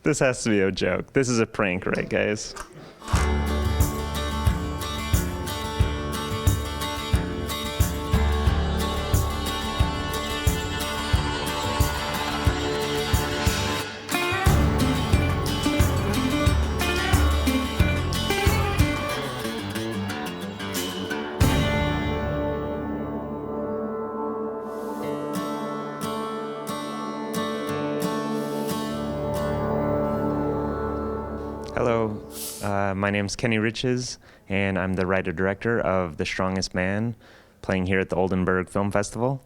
This has to be a joke. This is a prank, right, guys? Hello, my name's Kenny Riches, and I'm the writer-director of The Strongest Man, playing here at the Oldenburg Film Festival.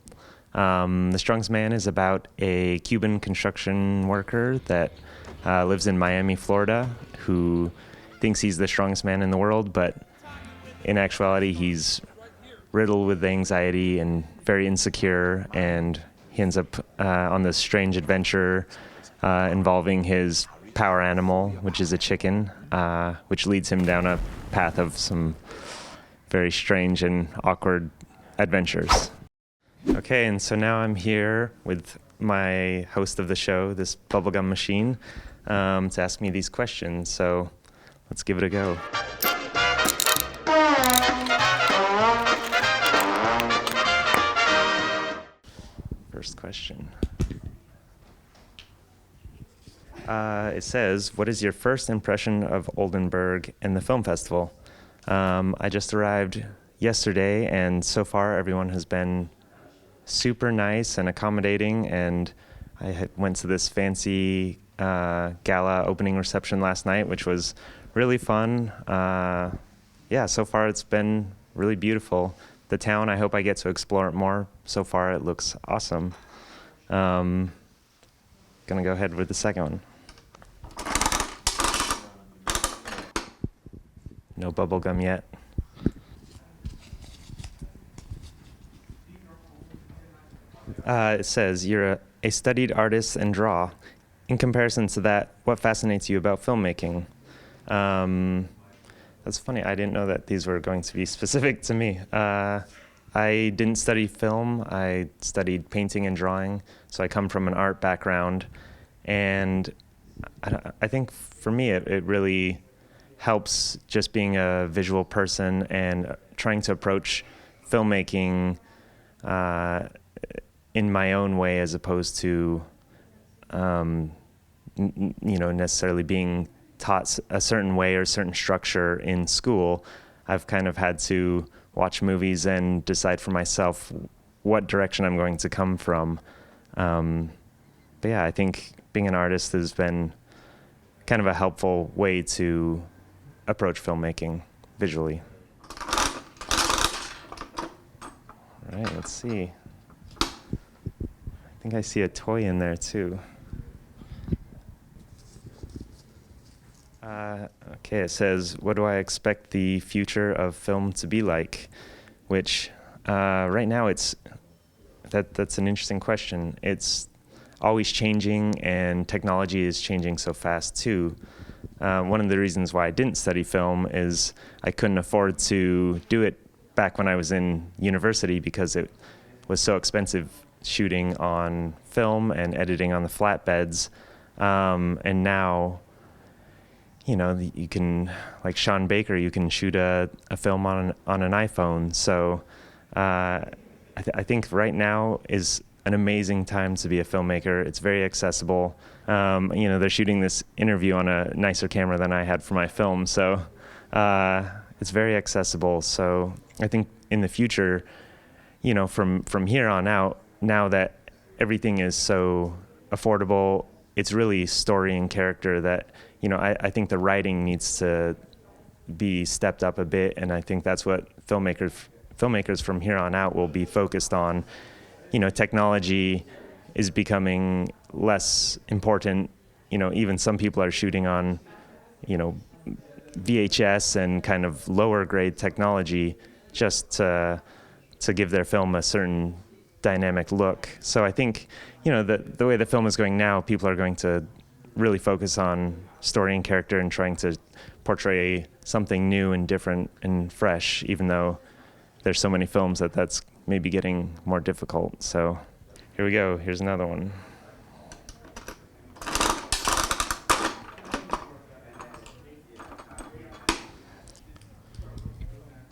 The Strongest Man is about a Cuban construction worker that lives in Miami, Florida, who thinks he's the strongest man in the world, but in actuality, he's riddled with anxiety and very insecure, and he ends up on this strange adventure involving his power animal, which is a chicken, which leads him down a path of some very strange and awkward adventures. Okay, and so now I'm here with my host of the show, this bubblegum machine, to ask me these questions. So let's give it a go. First question. It says, what is your first impression of Oldenburg and the film festival? I just arrived yesterday, and so far everyone has been super nice and accommodating, and I went to this fancy gala opening reception last night, which was really fun. Yeah, so far it's been really beautiful. The town, I hope I get to explore it more. So far it looks awesome. Gonna go ahead with the second one. No bubble gum yet. It says, you're a studied artist and draw. In comparison to that, what fascinates you about filmmaking? That's funny, I didn't know that these were going to be specific to me. I didn't study film, I studied painting and drawing, so I come from an art background. And I think for me it really helps just being a visual person and trying to approach filmmaking in my own way, as opposed to necessarily being taught a certain way or a certain structure in school. I've kind of had to watch movies and decide for myself what direction I'm going to come from. But yeah, I think being an artist has been kind of a helpful way to approach filmmaking visually. All right, let's see. I think I see a toy in there too. Okay, it says, what do I expect the future of film to be like? Which right now that's an interesting question. It's always changing, and technology is changing so fast too. One of the reasons why I didn't study film is I couldn't afford to do it back when I was in university, because it was so expensive shooting on film and editing on the flatbeds. And now, you can, like Sean Baker, you can shoot a film on an iPhone. So I think right now is an amazing time to be a filmmaker. It's very accessible. They're shooting this interview on a nicer camera than I had for my film, so it's very accessible. So I think in the future, from here on out, now that everything is so affordable, it's really story and character that, I think the writing needs to be stepped up a bit, and I think that's what filmmakers from here on out will be focused on. Technology is becoming less important. Even some people are shooting on, VHS and kind of lower grade technology just to give their film a certain dynamic look. So I think, the way the film is going now, people are going to really focus on story and character and trying to portray something new and different and fresh, even though there's so many films that's maybe getting more difficult. So here we go. Here's another one.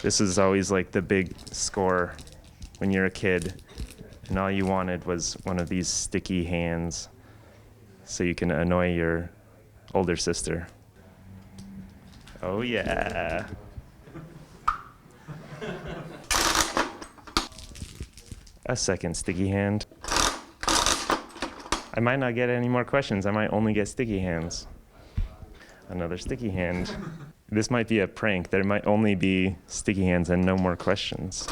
This is always like the big score when you're a kid, and all you wanted was one of these sticky hands so you can annoy your older sister. Oh yeah. A second sticky hand. I might not get any more questions. I might only get sticky hands. Another sticky hand. This might be a prank. There might only be sticky hands and no more questions.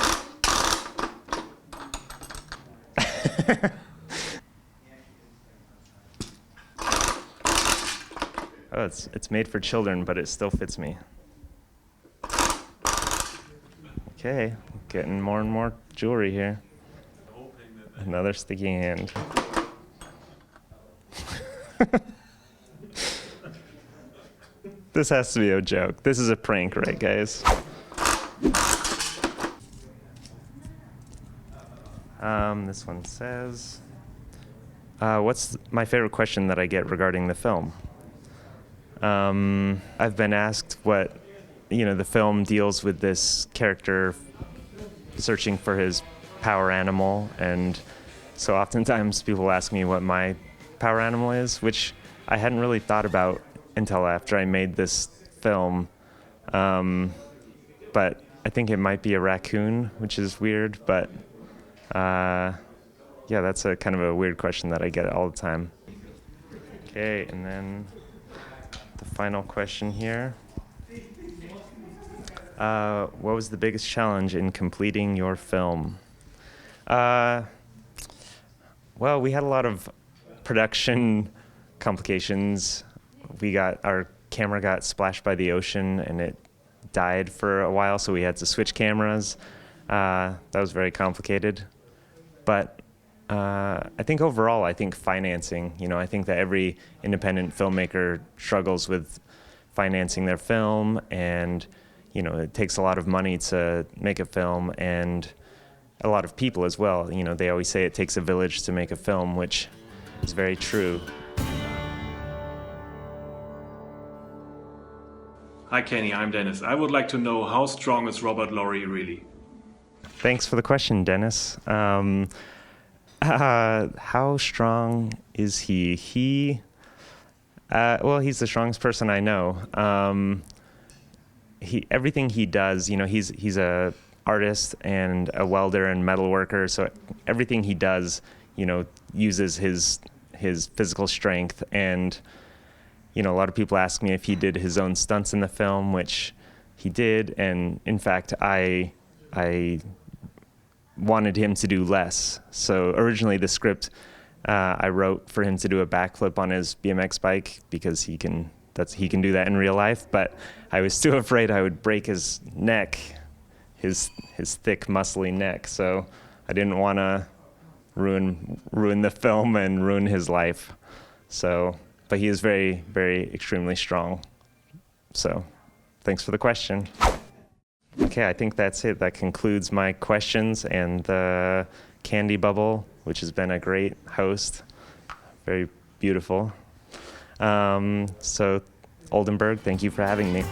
Oh, it's made for children, but it still fits me. Okay, getting more and more jewelry here. Another sticky hand. This has to be a joke. This is a prank, right, guys? This one says, what's my favorite question that I get regarding the film? I've been asked what, the film deals with this character searching for his power animal, and so oftentimes people ask me what my power animal is, which I hadn't really thought about until after I made this film. But I think it might be a raccoon, which is weird, but yeah, that's a kind of a weird question that I get all the time. Okay, and then the final question here. What was the biggest challenge in completing your film? Well, we had a lot of production complications. Our camera got splashed by the ocean and it died for a while, so we had to switch cameras. That was very complicated. But I think overall, financing, I think that every independent filmmaker struggles with financing their film, and, it takes a lot of money to make a film, and a lot of people as well. They always say it takes a village to make a film, which is very true. Hi Kenny, I'm Dennis. I would like to know, how strong is Robert Laurie really? Thanks for the question, Dennis. How strong is he? Well, he's the strongest person I know. Everything he does, he's a artist and a welder and metal worker, so everything he does, uses his physical strength. And a lot of people ask me if he did his own stunts in the film, which he did, and in fact I wanted him to do less. So originally the script I wrote for him to do a backflip on his BMX bike because he can do that in real life, but I was too afraid I would break his neck, his thick, muscly neck. So I didn't want to ruin the film and ruin his life. So, but he is very, very extremely strong. So, thanks for the question. Okay, I think that's it. That concludes my questions and the Candy Bubble, which has been a great host. Very beautiful. So, Oldenburg, thank you for having me.